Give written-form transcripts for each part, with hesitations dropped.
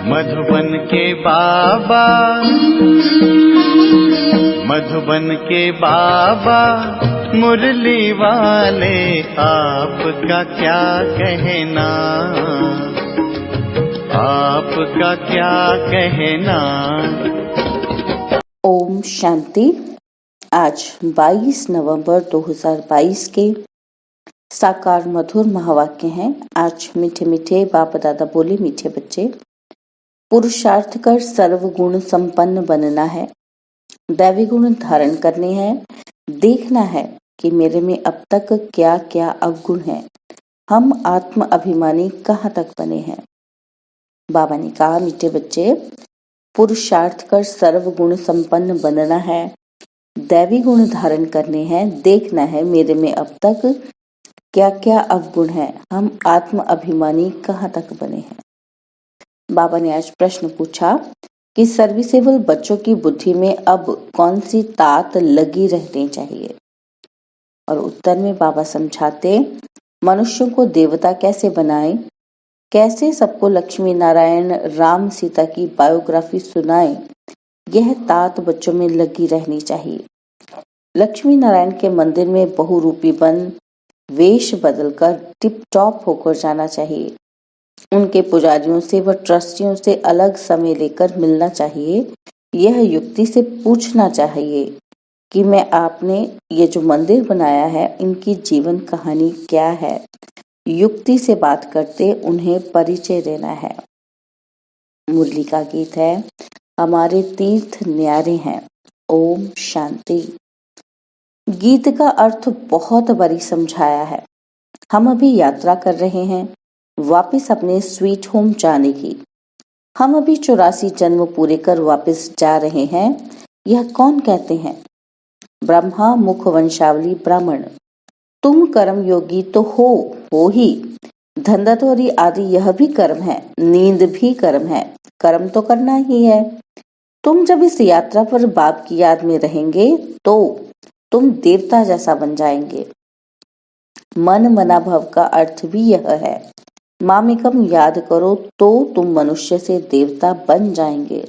मधुबन के बाबा, मधुबन के बाबा मुरली वाले, आपका क्या कहना, आपका क्या कहना। ओम शांति। आज 22 नवंबर 2022 के साकार मधुर महावाक्य हैं। आज मीठे मीठे बाप दादा बोले, मीठे बच्चे, पुरुषार्थ कर सर्वगुण संपन्न बनना है, दैवी गुण धारण करने हैं, देखना है कि मेरे में अब तक क्या क्या अवगुण है, हम आत्म अभिमानी कहाँ तक बने हैं। बाबा ने कहा, मीठे बच्चे, पुरुषार्थ कर सर्वगुण संपन्न बनना है, दैवी गुण धारण करने हैं, देखना है मेरे में अब तक क्या क्या अवगुण है, हम आत्म अभिमानी कहाँ तक बने हैं। बाबा ने आज प्रश्न पूछा कि सर्विसेबल बच्चों की बुद्धि में अब कौन सी तात लगी रहनी चाहिए। और उत्तर में बाबा समझाते, मनुष्यों को देवता कैसे बनाएं, कैसे सबको लक्ष्मी नारायण राम सीता की बायोग्राफी सुनाएं, यह तात बच्चों में लगी रहनी चाहिए। लक्ष्मी नारायण के मंदिर में बहुरूपी बन वेश बदलकर टिप टॉप होकर जाना चाहिए। उनके पुजारियों से व ट्रस्टियों से अलग समय लेकर मिलना चाहिए। यह युक्ति से पूछना चाहिए कि मैं आपने ये जो मंदिर बनाया है, इनकी जीवन कहानी क्या है। युक्ति से बात करते उन्हें परिचय देना है। मुरली का गीत है, हमारे तीर्थ न्यारे हैं। ओम शांति। गीत का अर्थ बहुत बड़ी समझाया है। हम अभी यात्रा कर रहे हैं वापस अपने स्वीट होम जाने की। हम अभी 84 जन्म पूरे कर वापस जा रहे हैं। यह कौन कहते हैं? ब्रह्मा मुख वंशावली ब्राह्मण। तुम कर्म योगी तो हो ही। धंधातोरी आदि यह भी कर्म है, नींद भी कर्म है, कर्म तो करना ही है। तुम जब इस यात्रा पर बाप की याद में रहेंगे तो तुम देवता जैसा बन जाएंगे। मन मना भव का अर्थ भी यह है, मामिकम याद करो तो तुम मनुष्य से देवता बन जाएंगे।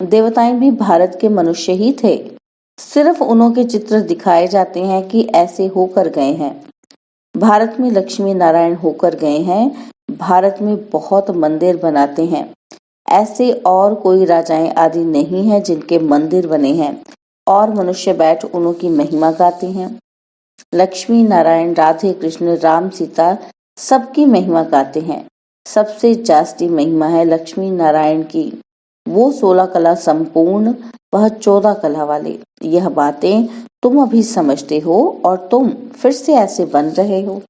देवताएं भी भारत के मनुष्य ही थे, सिर्फ उन्होंने चित्र दिखाए जाते हैं कि ऐसे होकर गए हैं। भारत में लक्ष्मी नारायण होकर गए हैं। भारत में बहुत मंदिर बनाते हैं। ऐसे और कोई राजाएं आदि नहीं है जिनके मंदिर बने हैं और मनुष्य बैठ उनकी महिमा गाते हैं। लक्ष्मी नारायण, राधे कृष्ण, राम सीता सबकी महिमा गाते हैं। सबसे जास्ती महिमा है लक्ष्मी नारायण की। वो 16 कला संपूर्ण, वह 14 कला वाले। यह बातें तुम अभी समझते हो और तुम फिर से ऐसे बन रहे हो।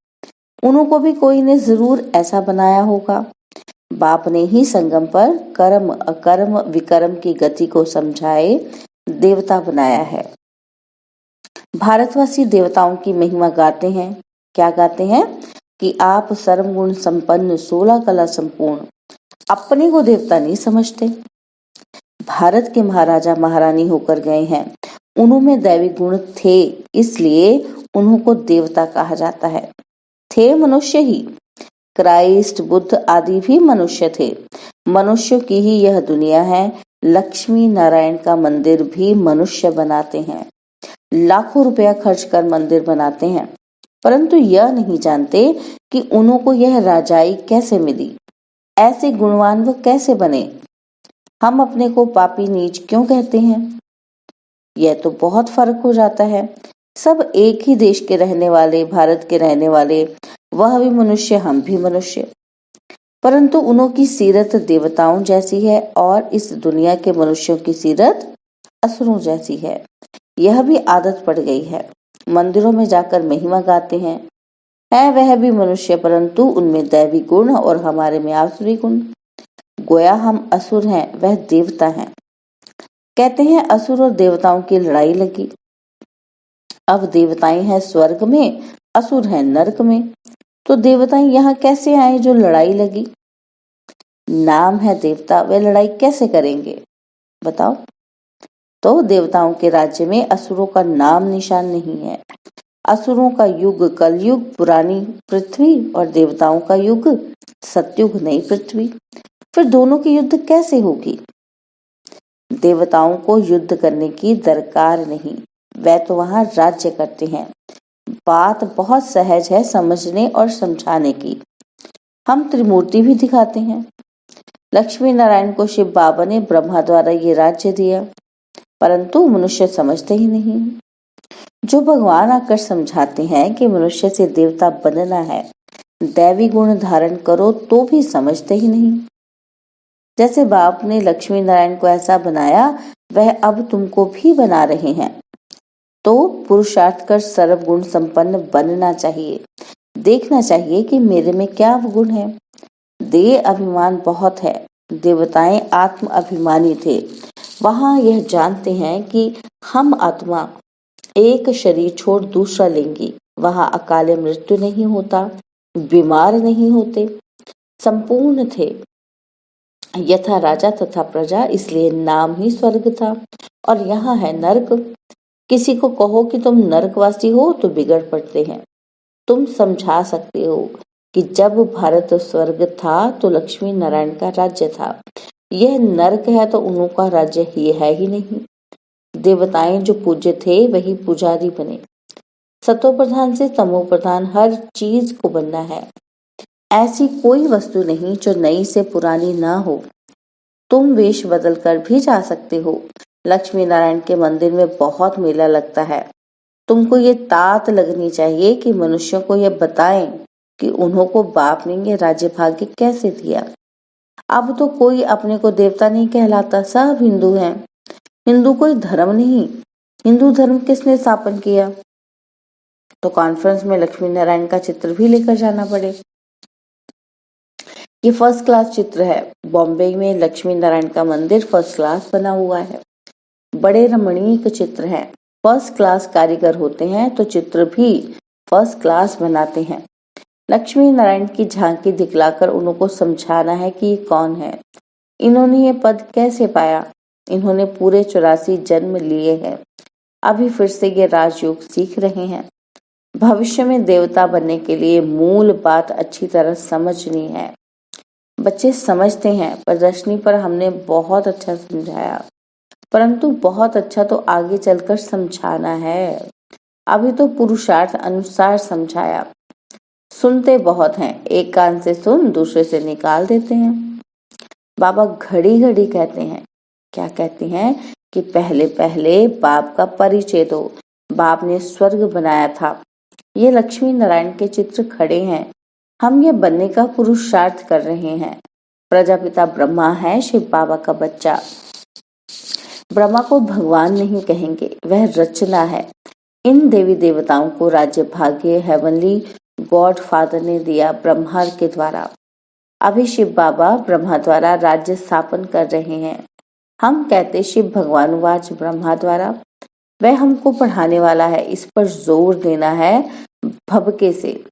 उनको भी कोई ने जरूर ऐसा बनाया होगा। बाप ने ही संगम पर कर्म अकर्म विकर्म की गति को समझाए देवता बनाया है। भारतवासी देवताओं की महिमा गाते हैं। क्या गाते हैं? कि आप सर्वगुण संपन्न, 16 कला संपूर्ण। अपने को देवता नहीं समझते। भारत के महाराजा महारानी होकर गए हैं, उनमें दैवी गुण थे, इसलिए उनको देवता कहा जाता है। थे मनुष्य ही। क्राइस्ट, बुद्ध आदि भी मनुष्य थे। मनुष्यों की ही यह दुनिया है। लक्ष्मी नारायण का मंदिर भी मनुष्य बनाते हैं। लाखों रुपया खर्च कर मंदिर बनाते हैं, परंतु यह नहीं जानते कि उनको यह राजाई कैसे मिली, ऐसे गुणवान वो कैसे बने। हम अपने को पापी नीच क्यों कहते हैं? यह तो बहुत फर्क हो जाता है। सब एक ही देश के रहने वाले, भारत के रहने वाले, वह भी मनुष्य, हम भी मनुष्य, परंतु उनकी सीरत देवताओं जैसी है और इस दुनिया के मनुष्यों की सीरत असुरों जैसी है। यह भी आदत पड़ गई है। मंदिरों में जाकर महिमा गाते हैं। है वह भी मनुष्य, परंतु उनमें दैवी गुण और हमारे में आसुरी गुण। गोया हम असुर हैं, वह देवता हैं। कहते हैं असुर और देवताओं की लड़ाई लगी। अब देवताएं हैं स्वर्ग में, असुर हैं नरक में। तो देवताएं यहाँ कैसे आए जो लड़ाई लगी? नाम है देवता, वे लड़ाई कैसे करेंगे बताओ? तो देवताओं के राज्य में असुरों का नाम निशान नहीं है। असुरों का युग कलयुग, पुरानी पृथ्वी, और देवताओं का युग सतयुग, नई पृथ्वी। फिर दोनों की युद्ध कैसे होगी? देवताओं को युद्ध करने की दरकार नहीं, वह तो वहां राज्य करते हैं। बात बहुत सहज है समझने और समझाने की। हम त्रिमूर्ति भी दिखाते हैं। लक्ष्मी नारायण को शिव बाबा ने ब्रह्मा द्वारा ये राज्य दिया, परंतु मनुष्य समझते ही नहीं। जो भगवान आकर समझाते हैं कि मनुष्य से देवता बनना है, दैवी गुण धारण करो, तो भी समझते ही नहीं। जैसे बाप ने लक्ष्मी नारायण को ऐसा बनाया, वह अब तुमको भी बना रहे हैं। तो पुरुषार्थ कर सर्व गुण संपन्न बनना चाहिए। देखना चाहिए कि मेरे में क्या गुण है। देह अभिमान बहुत है। देवताएं आत्म अभिमानी थे। वहां यह जानते हैं कि हम आत्मा एक शरीर छोड़ दूसरा लेंगी। वहां अकाले मृत्यु नहीं होता, बीमार नहीं होते, संपूर्ण थे। यथा राजा तथा प्रजा, इसलिए नाम ही स्वर्ग था। और यहाँ है नरक। किसी को कहो कि तुम नरकवासी हो तो बिगड़ पड़ते हैं। तुम समझा सकते हो कि जब भारत स्वर्ग था तो लक्ष्मी नारायण का राज्य था। यह नरक है तो उनका राज्य ही है ही नहीं। देवताएं जो पूज्य थे वही पुजारी बने। सतो प्रधान से तमो प्रधान हर चीज को बनना है। ऐसी कोई वस्तु नहीं जो नई से पुरानी ना हो। तुम वेश बदल कर भी जा सकते हो। लक्ष्मी नारायण के मंदिर में बहुत मेला लगता है। तुमको ये तात लगनी चाहिए कि मनुष्यों को ये बताएं कि उन्हों को बाप ने ये राज्य भाग्य कैसे दिया। अब तो कोई अपने को देवता नहीं कहलाता, सब हिंदू हैं। हिंदू कोई धर्म नहीं। हिंदू धर्म किसने स्थापन किया? तो कॉन्फ्रेंस में लक्ष्मी नारायण का चित्र भी लेकर जाना पड़े। ये फर्स्ट क्लास चित्र है। बॉम्बे में लक्ष्मी नारायण का मंदिर फर्स्ट क्लास बना हुआ है। बड़े रमणीक चित्र हैं। फर्स्ट क्लास कारीगर होते हैं तो चित्र भी फर्स्ट क्लास बनाते हैं। लक्ष्मी नारायण की झांकी दिखलाकर उनको समझाना है कि ये कौन है, इन्होंने ये पद कैसे पाया। इन्होंने पूरे 84 जन्म लिए हैं। अभी फिर से ये राजयोग सीख रहे हैं। भविष्य में देवता बनने के लिए मूल बात अच्छी तरह समझनी है। बच्चे समझते हैं। प्रदर्शनी पर हमने बहुत अच्छा समझाया, परंतु बहुत अच्छा तो आगे चलकर समझाना है। अभी तो पुरुषार्थ अनुसार समझाया। सुनते बहुत हैं, एक कान से सुन दूसरे से निकाल देते हैं। बाबा घड़ी घड़ी कहते हैं, क्या कहते हैं कि पहले पहले बाप का परिचय दो। बाप ने स्वर्ग बनाया था। ये लक्ष्मी नारायण के चित्र खड़े हैं। हम ये बनने का पुरुषार्थ कर रहे हैं। प्रजापिता ब्रह्मा है, शिव बाबा का बच्चा। ब्रह्मा को भगवान नहीं कहेंगे, वह रचना है। इन देवी देवताओं को राज्य भाग्य हेवनली गॉड फादर ने दिया ब्रह्मा के द्वारा। अभी शिव बाबा ब्रह्मा द्वारा राज्य स्थापन कर रहे हैं। हम कहते शिव भगवान वाच ब्रह्मा द्वारा। वह हमको पढ़ाने वाला है, इस पर जोर देना है भबके से।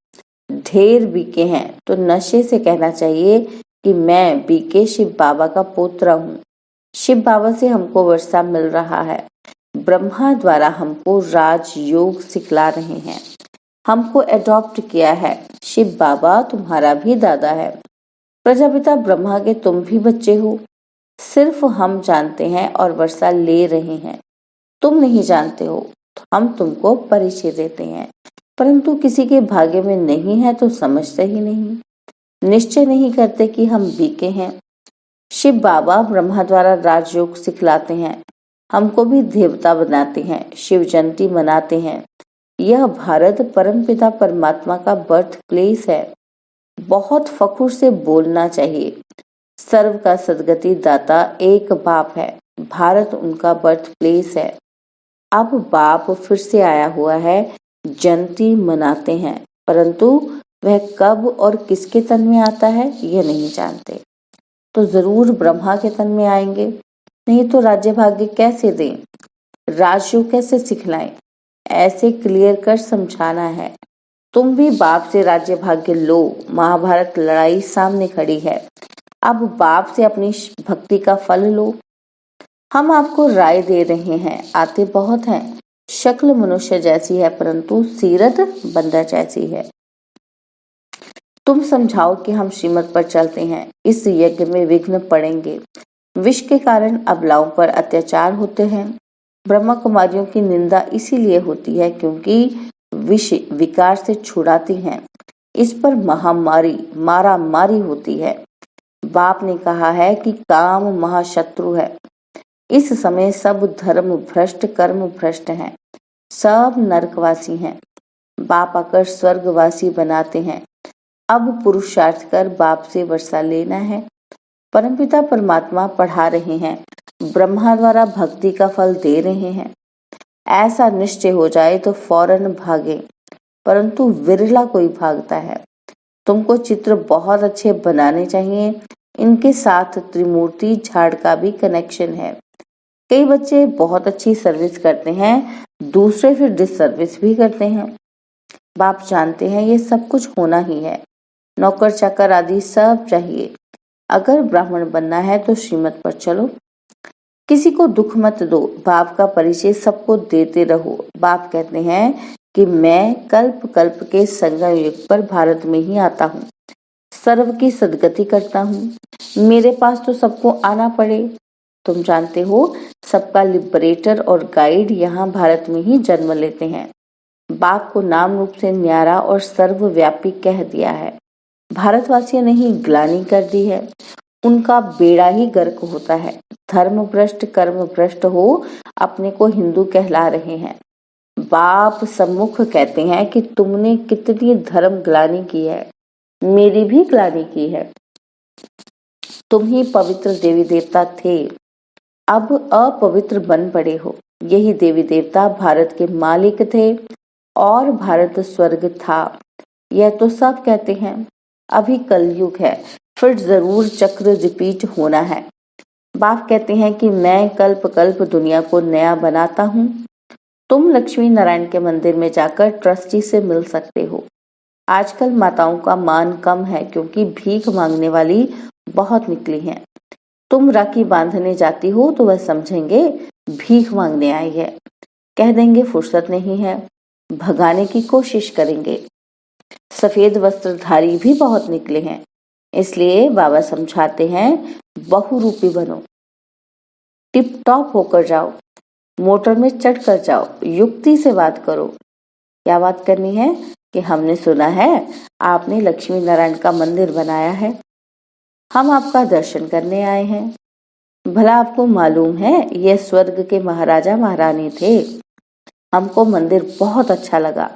ढेर बीके हैं तो नशे से कहना चाहिए कि मैं बीके शिव बाबा का पुत्र हूँ। शिव बाबा से हमको वर्षा मिल रहा है। ब्रह्मा द्वारा हमको राजयोग सिखला रहे हैं। हमको एडॉप्ट किया है। शिव बाबा तुम्हारा भी दादा है। प्रजापिता ब्रह्मा के तुम भी बच्चे हो। सिर्फ हम जानते हैं और वर्षा ले रहे हैं। तुम नहीं जानते हो तो हम तुमको परिचय देते हैं, परंतु किसी के भाग्य में नहीं है तो समझते ही नहीं, निश्चय नहीं करते कि हम बीके हैं। शिव बाबा ब्रह्मा द्वारा राजयोग सिखलाते हैं। हमको भी देवता बनाते हैं, शिव जयंती मनाते हैं। यह भारत परमपिता परमात्मा का बर्थ प्लेस है। बहुत फखुर से बोलना चाहिए। सर्व का सदगति दाता एक बाप है। भारत उनका बर्थ प्लेस है। अब बाप फिर से आया हुआ है, जयंती मनाते हैं, परंतु वह कब और किसके तन में आता है यह नहीं जानते। तो जरूर ब्रह्मा के तन में आएंगे, नहीं तो राज्य भाग्य कैसे दें, राजयोग कैसे सिखलाएं। ऐसे क्लियर कर समझाना है। तुम भी बाप से राज्य भाग्य लो। महाभारत लड़ाई सामने खड़ी है। अब बाप से अपनी भक्ति का फल लो। हम आपको राय दे रहे हैं। आते बहुत हैं। शक्ल मनुष्य जैसी है परंतु सीरत बंदर जैसी है। तुम समझाओ कि हम श्रीमत पर चलते हैं, इस यज्ञ में विघ्न पड़ेंगे। विष के कारण अबलाओं पर अत्याचार होते हैं। ब्रह्मा कुमारियों की निंदा इसीलिए होती है क्योंकि विष विकार से छुड़ाती हैं। इस पर महामारी मारामारी होती है। बाप ने कहा है कि काम महाशत्रु है। इस समय सब धर्म भ्रष्ट कर्म भ्रष्ट हैं, सब नरकवासी हैं। बाप आकर स्वर्गवासी बनाते हैं। अब पुरुषार्थ कर बाप से वर्षा लेना है। परमपिता परमात्मा पढ़ा रहे हैं, ब्रह्मा द्वारा भक्ति का फल दे रहे हैं। ऐसा निश्चय हो जाए तो फौरन भागे, परंतु विरला कोई भागता है। तुमको चित्र बहुत अच्छे बनाने चाहिए। इनके साथ त्रिमूर्ति झाड़ का भी कनेक्शन है। कई बच्चे बहुत अच्छी सर्विस करते हैं, दूसरे फिर डिससर्विस भी करते हैं। बाप जानते हैं ये सब कुछ होना ही है। नौकर चाकर आदि सब चाहिए। अगर ब्राह्मण बनना है तो श्रीमत पर चलो। किसी को दुख मत दो। बाप का परिचय सबको देते रहो। बाप कहते हैं कि मैं कल्प कल्प के संगम युग पर भारत में ही आता हूँ, सर्व की सदगति करता हूँ। मेरे पास तो सबको आना पड़े। तुम जानते हो सबका लिबरेटर और गाइड यहाँ भारत में ही जन्म लेते हैं। बाप को नाम रूप से न्यारा और सर्वव्यापी कह दिया है। भारतवासियों ने ही ग्लानि कर दी है। उनका बेड़ा ही गर्क होता है। धर्म भ्रष्ट कर्म भ्रष्ट हो अपने को हिंदू कहला रहे हैं। बाप सम्मुख कहते हैं कि तुमने कितनी धर्म ग्लानि की है, मेरी भी ग्लानि की है। तुम ही पवित्र देवी देवता थे, अब अपवित्र बन पड़े हो। यही देवी देवता भारत के मालिक थे और भारत स्वर्ग था। यह तो सब कहते हैं। अभी कलयुग है, फिर जरूर चक्र रिपीट होना है। बाप कहते हैं कि मैं कल्प कल्प दुनिया को नया बनाता हूँ। तुम लक्ष्मी नारायण के मंदिर में जाकर ट्रस्टी से मिल सकते हो। आजकल माताओं का मान कम है क्योंकि भीख मांगने वाली बहुत निकली हैं। तुम राखी बांधने जाती हो तो वह समझेंगे भीख मांगने आई है, कह देंगे फुर्सत नहीं है, भगाने की कोशिश करेंगे। सफेद वस्त्रधारी भी बहुत निकले हैं, इसलिए बाबा समझाते हैं बहुरूपी बनो, टिप टॉप होकर जाओ, मोटर में चढ़ कर जाओ, युक्ति से बात करो। क्या बात करनी है कि हमने सुना है आपने लक्ष्मी नारायण का मंदिर बनाया है, हम आपका दर्शन करने आए हैं। भला आपको मालूम है ये स्वर्ग के महाराजा महारानी थे। हमको मंदिर बहुत अच्छा लगा,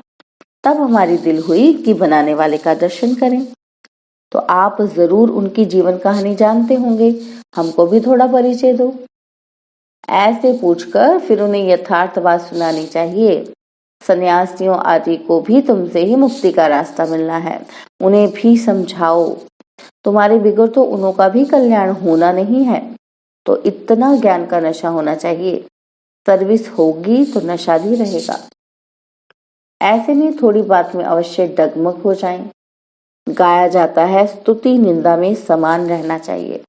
तब हमारी दिल हुई कि बनाने वाले का दर्शन करें। तो आप जरूर उनकी जीवन कहानी जानते होंगे, हमको भी थोड़ा परिचय दो। ऐसे पूछकर फिर उन्हें यथार्थ बात सुनानी चाहिए। सन्यासियों आदि को भी तुमसे ही मुक्ति का रास्ता मिलना है, उन्हें भी समझाओ। तुम्हारे बिगड़ तो उन्हों का भी कल्याण होना नहीं है, तो इतना ज्ञान का नशा होना चाहिए। सर्विस होगी तो नशा भी रहेगा। ऐसे में थोड़ी बात में अवश्य डगमग हो जाएं। गाया जाता है स्तुति निंदा में समान रहना चाहिए।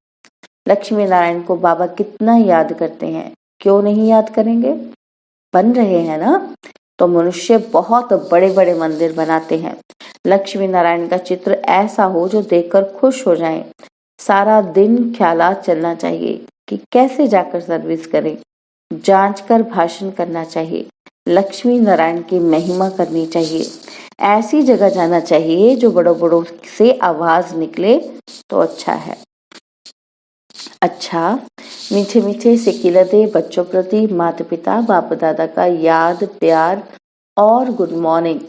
लक्ष्मी नारायण को बाबा कितना याद करते हैं, क्यों नहीं याद करेंगे? बन रहे हैं ना, तो मनुष्य बहुत बड़े बड़े मंदिर बनाते हैं। लक्ष्मी नारायण का चित्र ऐसा हो जो देखकर खुश हो जाएं। सारा दिन ख्यालात चलना चाहिए कि कैसे जाकर सर्विस करें, जांच कर भाषण करना चाहिए, लक्ष्मी नारायण की महिमा करनी चाहिए। ऐसी जगह जाना चाहिए जो बड़ों बड़ों से आवाज निकले तो अच्छा है। अच्छा, मीठे मीठे सिकिलते बच्चों प्रति माता पिता बाप दादा का याद प्यार और गुड मॉर्निंग।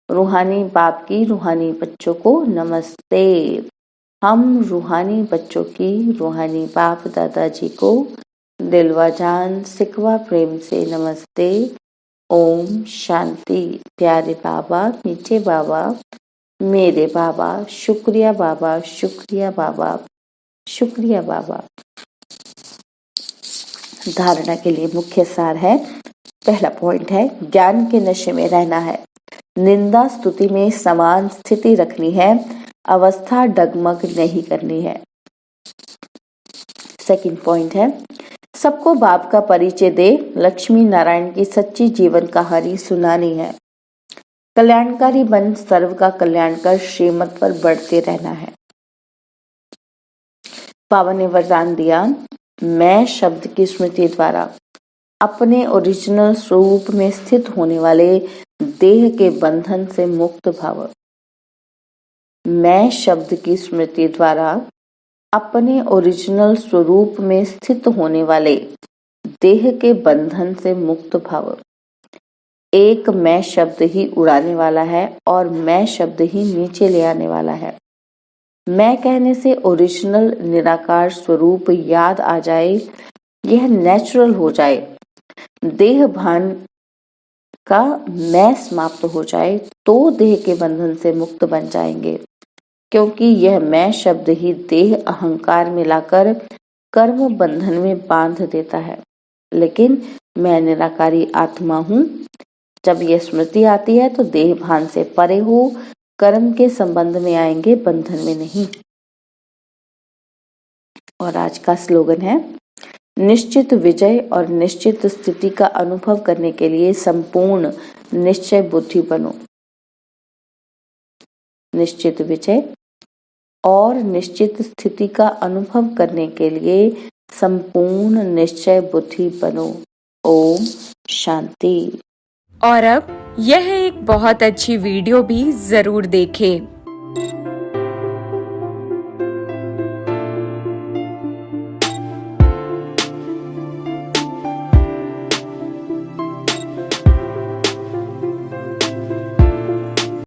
रूहानी बाप की रूहानी बच्चों को नमस्ते। हम रूहानी बच्चों की रूहानी बाप दादाजी को दिलवा जान सिकवा प्रेम से नमस्ते। ओम शांति। प्यारे बाबा, मीठे बाबा, मेरे बाबा, शुक्रिया बाबा, शुक्रिया बाबा, शुक्रिया बाबा। धारणा के लिए मुख्य सार है, पहला पॉइंट है ज्ञान के नशे में रहना है, निंदा स्तुति में समान स्थिति रखनी है, अवस्था डगमग नहीं करनी है। सेकंड पॉइंट है सबको बाप का परिचय दे, लक्ष्मी नारायण की सच्ची जीवन कहानी सुनानी है। कल्याणकारी बन सर्व का कल्याण कर श्रीमत पर बढ़ते रहना है। बाबा ने वरदान दिया, मैं शब्द की स्मृति द्वारा अपने ओरिजिनल स्वरूप में स्थित होने वाले देह के बंधन से मुक्त भव। मैं शब्द की स्मृति द्वारा अपने ओरिजिनल स्वरूप में स्थित होने वाले देह के बंधन से मुक्त भव। एक मैं शब्द ही उड़ाने वाला है और मैं शब्द ही नीचे ले आने वाला है। मैं कहने से ओरिजिनल निराकार स्वरूप याद आ जाए, यह नेचुरल हो जाए, देह भान का मैं समाप्त हो जाए तो देह के बंधन से मुक्त बन जाएंगे, क्योंकि यह मैं शब्द ही देह अहंकार मिलाकर कर्म बंधन में बांध देता है। लेकिन मैं निराकारी आत्मा हूँ। जब यह स्मृति आती है तो देह भान से परे हो, कर्म के संबंध में आएंगे, बंधन में नहीं। और आज का स्लोगन है, निश्चित विजय और निश्चित स्थिति का अनुभव करने के लिए संपूर्ण निश्चय बुद्धि बनो। निश्चित विजय और निश्चित स्थिति का अनुभव करने के लिए संपूर्ण निश्चय बुद्धि बनो। ओम शांति। और अब यह एक बहुत अच्छी वीडियो भी जरूर देखें।